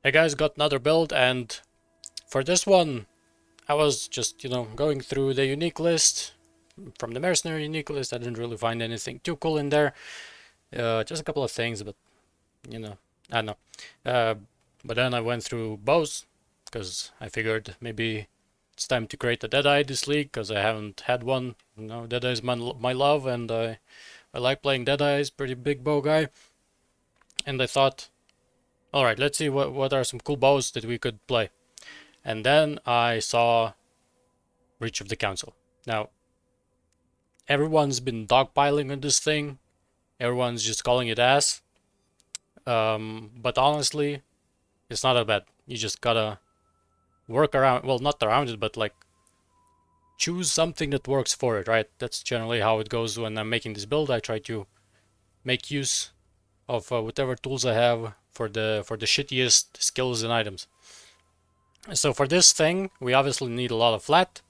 Hey guys, got another build, and for this one I was just, going through the unique list from the mercenary unique list. I didn't really find anything too cool in there. Just a couple of things, but you know, I don't know. Uh, but then I went through bows because I figured maybe it's time to create a Deadeye this league because I haven't had one. Deadeye is my love, and I like playing Deadeye. He's pretty big bow guy, and I thought, all right, let's see what are some cool bows that we could play. And then I saw Reach of the Council. Now, everyone's been dogpiling on this thing. Everyone's just calling it ass. But honestly, it's not that bad. You just gotta work around, well, not around it, but like choose something that works for it, right? That's generally how it goes when I'm making this build. I try to make use of whatever tools I have for the shittiest skills and items. So for this thing, we obviously need a lot of flat,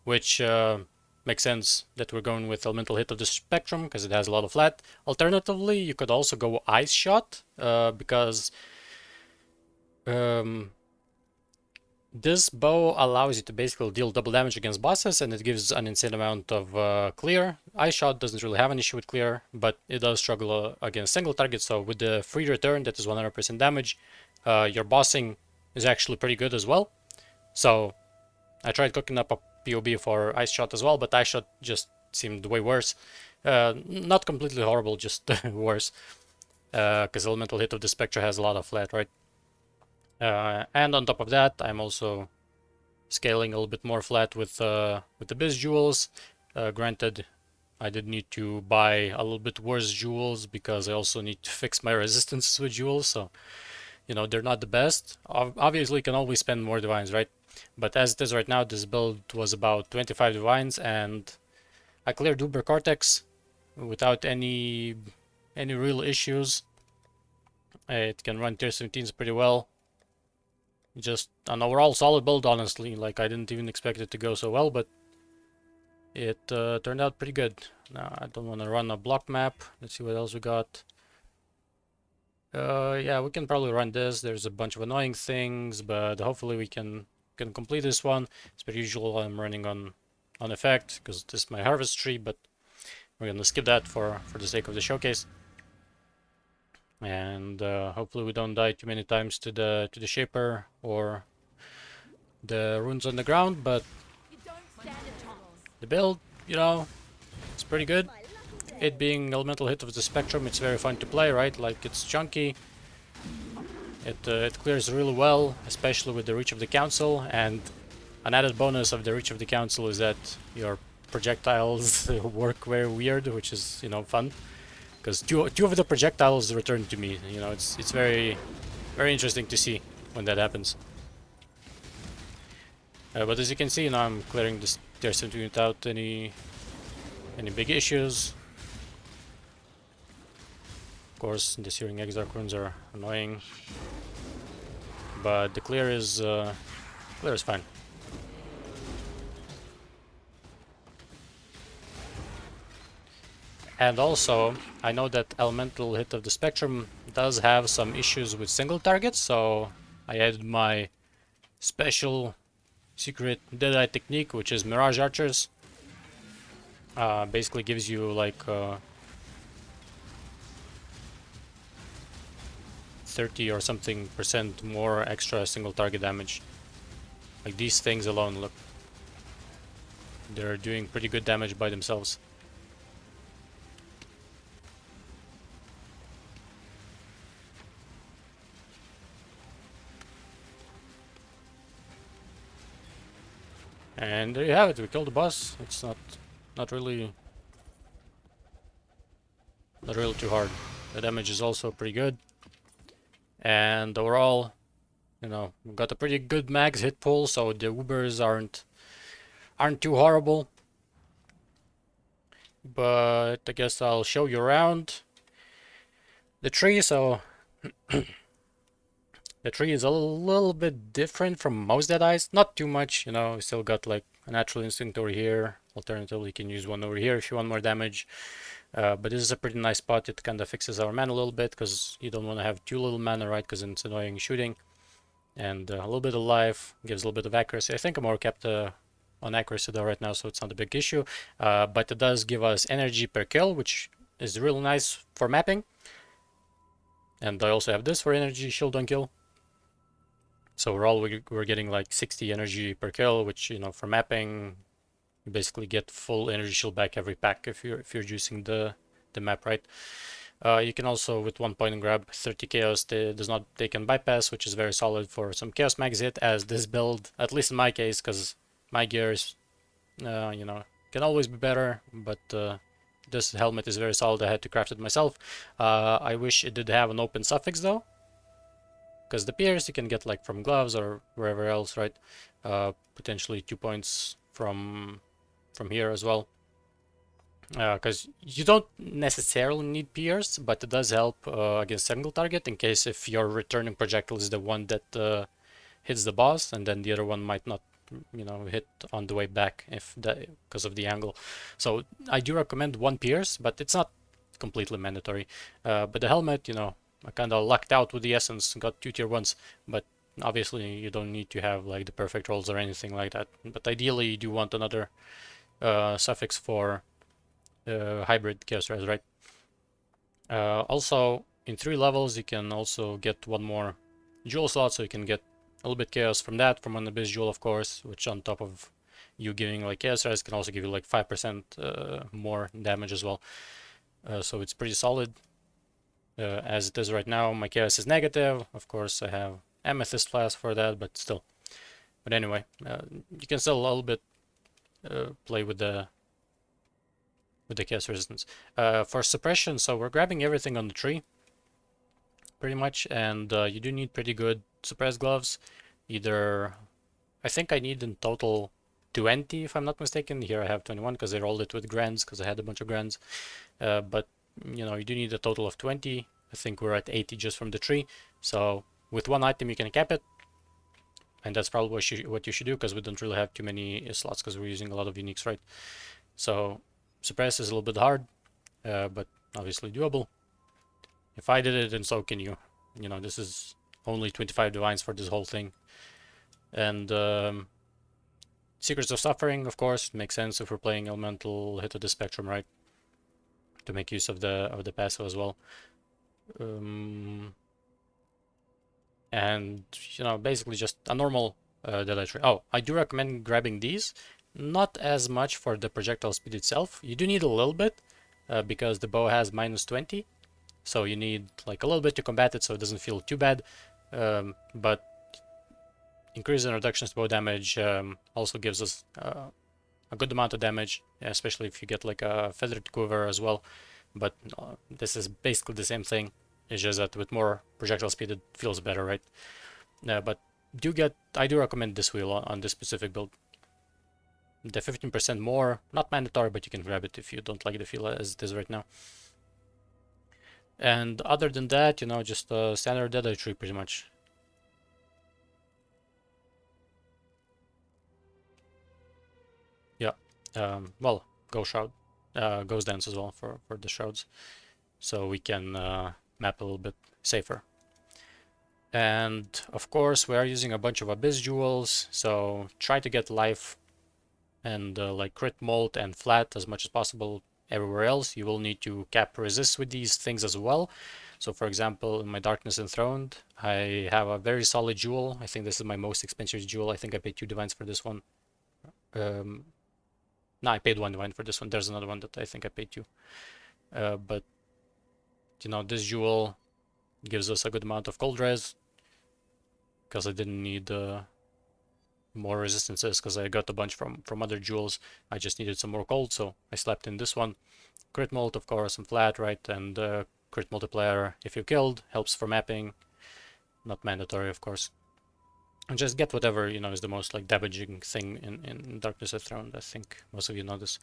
which makes sense that we're going with Elemental Hit of the Spectrum because it has a lot of flat. Alternatively, you could also go Ice Shot because this bow allows you to basically deal double damage against bosses, and it gives an insane amount of clear. Ice Shot doesn't really have an issue with clear, but it does struggle against single targets. So with the free return, that is 100% damage, your bossing is actually pretty good as well. So I tried cooking up a POB for Ice Shot as well, but Ice Shot just seemed way worse. Not completely horrible, just worse. Because Elemental Hit of the Spectre has a lot of flat, right? And on top of that, I'm also scaling a little bit more flat with the Biz Jewels. Granted, I did need to buy a little bit worse jewels because I also need to fix my resistances with jewels, so they're not the best. Obviously, you can always spend more divines, right? But as it is right now, this build was about 25 divines, and I cleared Uber Cortex without any real issues. It can run tier 17s pretty well. Just an overall solid build, honestly. Like, I didn't even expect it to go so well, but it turned out pretty good. Now, I don't want to run a block map. Let's see what else we got. Yeah, we can probably run this. There's a bunch of annoying things, but hopefully we can complete this one. As per usual, I'm running on effect because this is my harvest tree, but we're gonna skip that for the sake of the showcase. And hopefully we don't die too many times to the shaper or the runes on the ground. But the build, it's pretty good. It being Elemental Hit of the Spectrum, it's very fun to play, right? Like, it's chunky. It clears really well, especially with the Reach of the Council, and an added bonus of the Reach of the Council is that your projectiles work very weird, which is, fun. Because two of the projectiles return to me. It's very, very interesting to see when that happens. But as you can see, I'm clearing this tier 17 without any big issues. Of course, the Searing Exarch runes are annoying, but the clear is fine. And also, I know that Elemental Hit of the Spectrum does have some issues with single targets, so I added my special secret Deadeye technique, which is Mirage Archers. Basically gives you like 30 or something % more extra single target damage. Like, these things alone, look, they're doing pretty good damage by themselves. And there you have it. We killed the boss. It's not really too hard. The damage is also pretty good, and overall, we've got a pretty good max hit pool, so the Ubers aren't too horrible. But I guess I'll show you around the tree. So the tree is a little bit different from most Deadeyes. Not too much, we still got like a Natural Instinct over here. Alternatively, you can use one over here if you want more damage. But this is a pretty nice spot. It kind of fixes our mana a little bit because you don't want to have too little mana, right? Because it's annoying shooting. and a little bit of life, gives a little bit of accuracy. I think I'm more kept on accuracy though right now, so it's not a big issue. But it does give us energy per kill, which is real nice for mapping. And I also have this for energy shield on kill. So overall, we're getting like 60 energy per kill, which, you know, for mapping, you basically get full energy shield back every pack if you're using the map right. You can also, with 1 point and grab 30 chaos, does not take on bypass, which is very solid for some chaos max hit, as this build, at least in my case, because my gear is, you know, can always be better, but this helmet is very solid. I had to craft it myself. I wish it did have an open suffix though, because the pierce you can get like from gloves or wherever else, right? Potentially 2 points from here as well. Because you don't necessarily need pierce, but it does help against single target in case if your returning projectile is the one that hits the boss, and then the other one might not, you know, hit on the way back if because of the angle. So I do recommend one pierce, but it's not completely mandatory. But the helmet, you know, I kind of lucked out with the essence, got 2 tier 1s, but obviously you don't need to have like the perfect rolls or anything like that. But ideally you do want another suffix for hybrid chaos res, right? Also, in 3 levels, you can also get 1 more jewel slot, so you can get a little bit chaos from that, from an abyss jewel, of course, which on top of you giving like chaos res can also give you like 5% more damage as well. So it's pretty solid. As it is right now, my chaos is negative. Of course, I have amethyst flask for that, but still. But anyway, you can still a little bit play with the chaos resistance. For suppression, so we're grabbing everything on the tree, pretty much, and you do need pretty good suppress gloves. Either, I think I need in total 20, if I'm not mistaken. Here I have 21 because I rolled it with grands because I had a bunch of grands. But you know, you do need a total of 20. I think we're at 80 just from the tree. So with one item you can cap it, and that's probably what you should do, because we don't really have too many slots because we're using a lot of uniques, right? So suppress is a little bit hard, but obviously doable. If I did it, and so can you. You know, this is only 25 divines for this whole thing. And Secrets of Suffering, of course, makes sense if we're playing Elemental Hit of the Spectrum, right? To make use of the passive as well. And, you know, basically just a normal Deadeye Tree. Oh, I do recommend grabbing these. Not as much for the projectile speed itself. You do need a little bit, because the bow has -20. So you need like a little bit to combat it so it doesn't feel too bad. But increase in reductions to bow damage also gives us a good amount of damage, especially if you get like a feathered quiver as well. But this is basically the same thing. It's just that with more projectile speed it feels better, right? But I do recommend this wheel on this specific build. The 15% more, not mandatory, but you can grab it if you don't like the feel as it is right now. And other than that, you know, just a standard Deadeye Tree pretty much. Yeah. Well, Ghost Shroud. Ghost Dance as well for the shrouds. So we can map a little bit safer. And of course, we are using a bunch of Abyss Jewels, so try to get life and like crit molt and flat as much as possible everywhere else. You will need to cap resist with these things as well. So for example, in my Darkness Enthroned, I have a very solid jewel. I think this is my most expensive jewel. I think I paid 2 divines for this one. No, I paid 1 divine for this one. There's another one that I think I paid 2. But you know, this jewel gives us a good amount of cold res, because I didn't need more resistances because I got a bunch from other jewels. I just needed some more cold, so I slapped in this one. Crit molt, of course, and flat, right? And crit multiplier if you killed helps for mapping. Not mandatory, of course. And just get whatever, you know, is the most like damaging thing in Darkness Enthroned. I think most of you know this.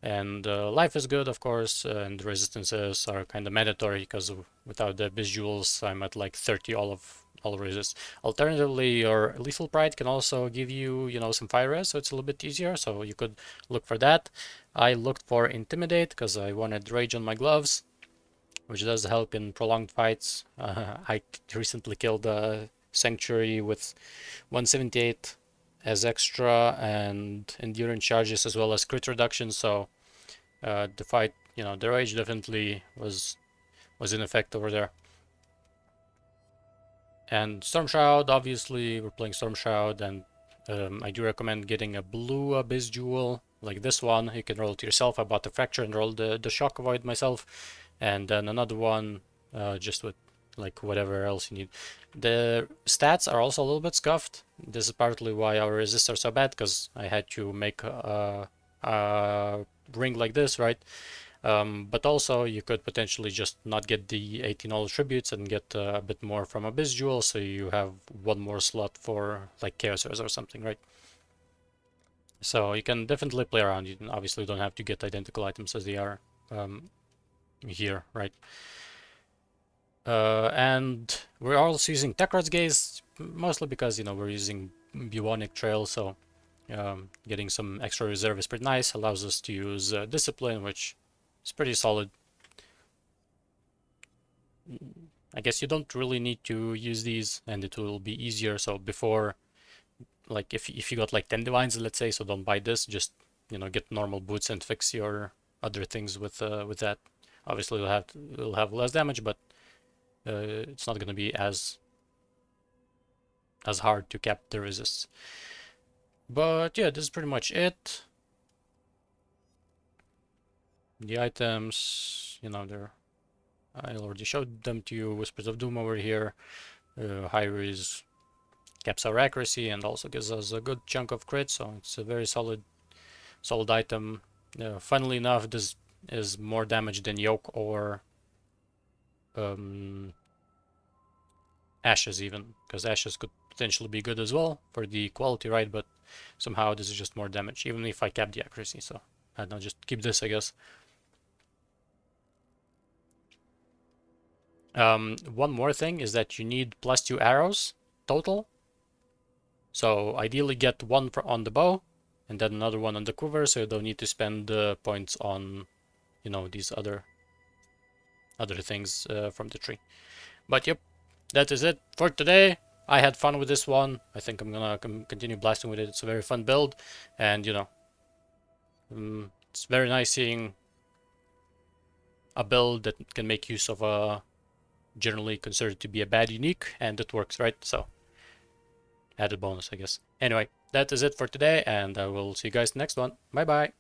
And life is good, of course, and resistances are kind of mandatory, because without the Abyss Jewels I'm at like 30 all resist. Alternatively, your Lethal Pride can also give you, you know, some fire res, so it's a little bit easier, so you could look for that. I looked for Intimidate because I wanted Rage on my gloves, which does help in prolonged fights. I recently killed Sanctuary with 178 as extra and endurance charges as well as crit reduction. So the fight, the rage definitely was in effect over there. And Storm Shroud, obviously we're playing Storm Shroud, and I do recommend getting a blue Abyss Jewel like this one. You can roll it yourself. I bought the Fracture and rolled the Shock Avoid myself, and then another one just with like whatever else you need. The stats are also a little bit scuffed. This is partly why our resists are so bad, because I had to make a ring like this, right? But also you could potentially just not get the 18 all attributes and get a bit more from Abyss Jewel, so you have one more slot for like Chaos Res or something, right? So you can definitely play around. You obviously don't have to get identical items as they are here, right? And we're also using Techrod's Gaze, mostly because, we're using Bubonic Trail, so getting some extra reserve is pretty nice. Allows us to use Discipline, which is pretty solid. I guess you don't really need to use these, and it will be easier. So before, like if you got like 10 divines, let's say, so don't buy this. Just get normal boots and fix your other things with that. Obviously, you'll have less damage, but it's not going to be as hard to cap the resists. But yeah, this is pretty much it. The items, I already showed them to you. Whispers of Doom over here. High-res caps our accuracy and also gives us a good chunk of crit, so it's a very solid item. Funnily enough, this is more damage than Yoke or Ashes even, because Ashes could potentially be good as well for the quality, right? But somehow this is just more damage, even if I cap the accuracy, so I don't know, just keep this, I guess. One more thing is that you need +2 arrows total. So ideally get one on the bow and then another one on the quiver, so you don't need to spend points on, these other things from the tree. But yep, that is it for today. I had fun with this one. I think I'm gonna continue blasting with it. It's a very fun build, and it's very nice seeing a build that can make use of a generally considered to be a bad unique, and it works, right? So added bonus, I guess. Anyway, that is it for today, and I will see you guys next one. Bye bye.